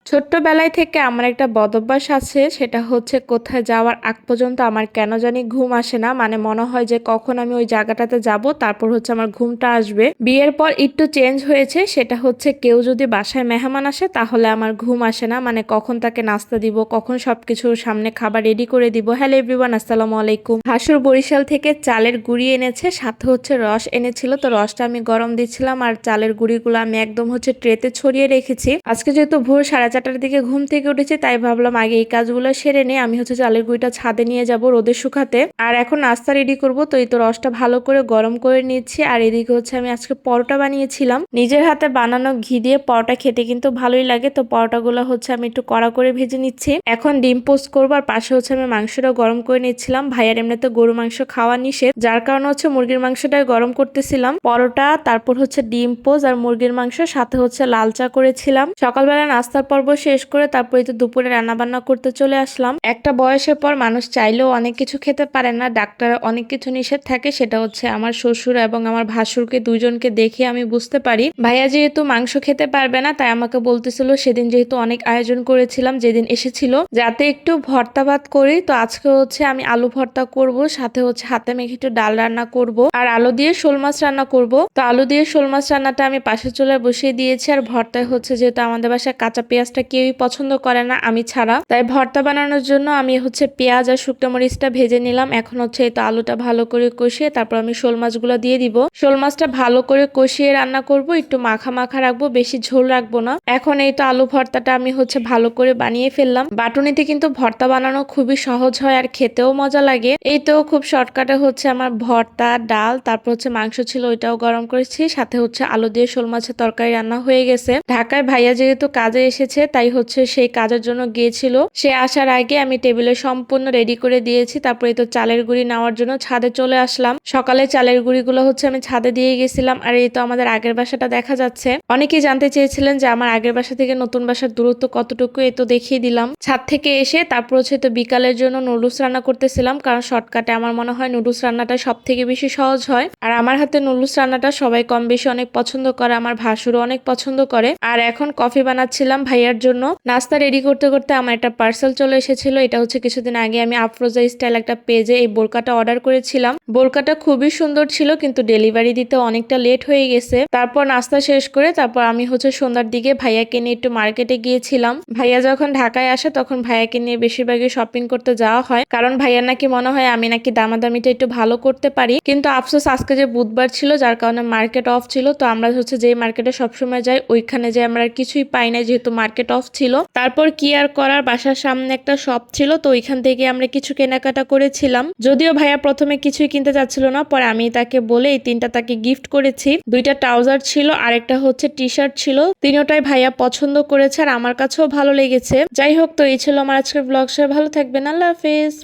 ছোট্টবেলায় থেকে আমার একটা বদভ্যাস আছে, সেটা হচ্ছে কোথায় যাওয়ার আগ পর্যন্ত আমার কেন জানি ঘুম আসে না। মানে মনে হয় যে কখন আমি ওই জায়গাটাতে যাব, তারপর হচ্ছে আমার ঘুমটা আসবে। বিয়ের পর একটু চেঞ্জ হয়েছে, সেটা হচ্ছে কেউ যদি বাসায় মেহমান আসে তাহলে আমার ঘুম আসে না। মানে কখন তাকে নাস্তা দিব, কখন সবকিছু সামনে খাবার রেডি করে দিব। হ্যালো এভরিওয়ান, আসসালামু আলাইকুম। ভাসুর বরিশাল থেকে চালের গুঁড়ি এনেছে, সাথে হচ্ছে রস এনেছিল। তো রসটা আমি গরম দিচ্ছিলাম আর চালের গুঁড়িগুলো আমি একদম হচ্ছে ট্রেতে ছড়িয়ে রেখেছি। আজকে যেহেতু ভোর 4:30টার দিকে ঘুম থেকে উঠেছি, তাই ভাবলাম আগে এই কাজগুলো সেরে নিয়ে আমি হচ্ছে চালের গুঁড়িটা ছাদে নিয়ে যাব রোদে শুকাতে। আর এখন নাস্তা রেডি করব। তো এই তো রসটা ভালো করে গরম করে নিচ্ছি। আর এদিকে হচ্ছে আমি আজকে পরোটা বানিয়েছিলাম, নিজের হাতে বানানো ঘি দিয়ে পরোটা খেতে কিন্তু ভালোই লাগে। তো পরোটাগুলো হচ্ছে আমি একটু কড়া করে ভেজে নিচ্ছি। এখন ডিম পোস্ট করবো, আর পাশে হচ্ছে আমি মাংসটা গরম করে নিচ্ছিলাম। ভাইয়ার এমনিতে গরু মাংস খাওয়া নিষেধ, যার কারণে হচ্ছে মুরগির মাংসটাই গরম করতেছিলাম। পরোটা, তারপর হচ্ছে ডিম পোস্ট আর মুরগির মাংস, সাথে হচ্ছে লাল চা করেছিলাম। সকালবেলা নাস্তার পর্ব শেষ করে তারপরে তো দুপুরে রান্না বান্না করতে চলে আসলাম। একটা বয়সের পর মানুষ চাইলেও অনেক কিছু খেতে পারে না, ডাক্তার অনেক কিছু নিষেধ থাকে। সেটা হচ্ছে আমার শ্বশুর এবং আমার ভাসুরকে দুইজনকে দেখে আমি বুঝতে পারি। ভাইয়া যেহেতু মাংস খেতে পারবে না, তাই আমাকে বলতেছিল সেদিন যেহেতু অনেক আয়োজন করেছিলাম যেদিন এসেছিল, যাতে একটু ভর্তা ভাত করি। তো আজকে হচ্ছে আমি আলু ভর্তা করব, সাথে হচ্ছে হাতে মেখে একটু ডাল রান্না করব, আর আলু দিয়ে শোল মাছ রান্না করব। তো আলু দিয়ে শোল মাছ রান্নাটা আমি পাশের চুলায় বসিয়ে দিয়েছি। আর ভর্তায় হচ্ছে যেহেতু আমাদের বাসায় কাঁচা পেঁয়াজটা কেউই পছন্দ করে না আমি ছাড়া, তাই ভর্তা বানানোর জন্য আমি হচ্ছে পেঁয়াজ আর শুকনো মরিচটা ভেজে নিলাম। এখন হচ্ছে এই তো আলুটা ভালো করে কষিয়ে তারপর আমি শোল মাছগুলো দিয়ে দিব। শোল মাছটা ভালো করে কষিয়ে রান্না করব, একটু মাখা মাখা রাখবো, বেশি ঝোল রাখবো না। এখন এই তো আলু ভর্তাটা আমি হচ্ছে ভালো করে বানিয়ে ফেললাম। বাটুনিতে কিন্তু ভর্তা বানানো খুবই সহজ হয় আর খেতেও মজা লাগে। এই তো খুব শর্টকাটে হচ্ছে আমার ভর্তা, ডাল, তারপর হচ্ছে মাংস ছিল ওইটাও গরম করেছি, সাথে হচ্ছে আলু দিয়ে শোল মাছের তরকারি রান্না হয়ে গেছে। ঢাকায় ভাইয়া যেহেতু কাজে এসেছে, তাই হচ্ছে সেই কাজের জন্য গিয়েছিল। সে আসার আগে আমি টেবিলে সম্পূর্ণ রেডি করে দিয়েছি। তারপরে তো চালের গুঁড়ি নেওয়ার জন্য ছাদে চলে আসলাম। সকালে চালের গুঁড়িগুলো হচ্ছে আমি ছাদে দিয়ে গেছিলাম। আর এই তো আমাদের আগের বাসাটা দেখা যাচ্ছে। অনেকেই জানতে চেয়েছিলেন যে আমার আগের বাসা থেকে নতুন বাসার দূরত্ব কতটুকু, এই তো দেখিয়ে দিলাম। ছাদ থেকে এসে তারপর হচ্ছে তো বিকালের জন্য নুডলস রান্না করতেছিলাম, কারণ শর্টকাটে আমার মনে হয় নুডলস রান্নাটা সব থেকে বেশি সহজ হয়। আর আমার হাতে নুডলস রান্নাটা সবাই কম বেশি অনেক পছন্দ করে, আমার ভাসুরও অনেক পছন্দ করে। আর এখন কফি বানাচ্ছিলাম ভাইয়ার জন্য। নাস্তা রেডি করতে করতে আমার একটা পার্সেল চলে এসেছিল। এটা হচ্ছে কিছুদিন আগে আমি আফরোজা স্টাইল একটা পেজে এই বোরকাটা অর্ডার করেছিলাম। বোরকাটা খুবই সুন্দর ছিল, কিন্তু ডেলিভারি দিতে অনেকটা লেট হয়ে গেছে। তারপর নাস্তা শেষ করে তারপর আমি হচ্ছে সন্ধ্যার দিকে ভাইয়াকে নিয়ে একটু মার্কেটে গিয়েছিলাম। ভাইয়া যখন ঢাকায় আসে তখন ভাইয়াকে নিয়ে বেশিরভাগই শপিং করতে যাওয়া হয়, কারণ ভাইয়ার নাকি মনে হয় আমি নাকি দামাদামিটা একটু ভালো করতে পারি। কিন্তু আফসোস আজকে যে বুধবার ছিল, যার কারণে মার্কেট অফ ছিল। তো আমরা হচ্ছে যে মার্কেটে সবসময় যাই ওইখানে যে আমরা আর কিছুই পাই না, যেহেতু মার্কেট অফ ছিল। তারপর কি আর করার, বাসার সামনে একটা শপ ছিল, তো ওইখান থেকে আমরা কিছু কেনাকাটা করেছিলাম। যদিও ভাইয়া প্রথমে কিছুই কিনতে চাচ্ছিল না, পরে আমি তাকে বলে এই 3টা তাকে গিফট করেছি। 2টা ট্রাউজার ছিল আর একটা হচ্ছে টি শার্ট ছিল। তিনটাই ভাইয়া পছন্দ করেছে আর আমার কাছেও ভালো লেগেছে। যাই হোক, তো এই ছিল আমার আজকের ব্লগ। সবাই ভালো থাকবেন, আল্লাহ হাফেজ।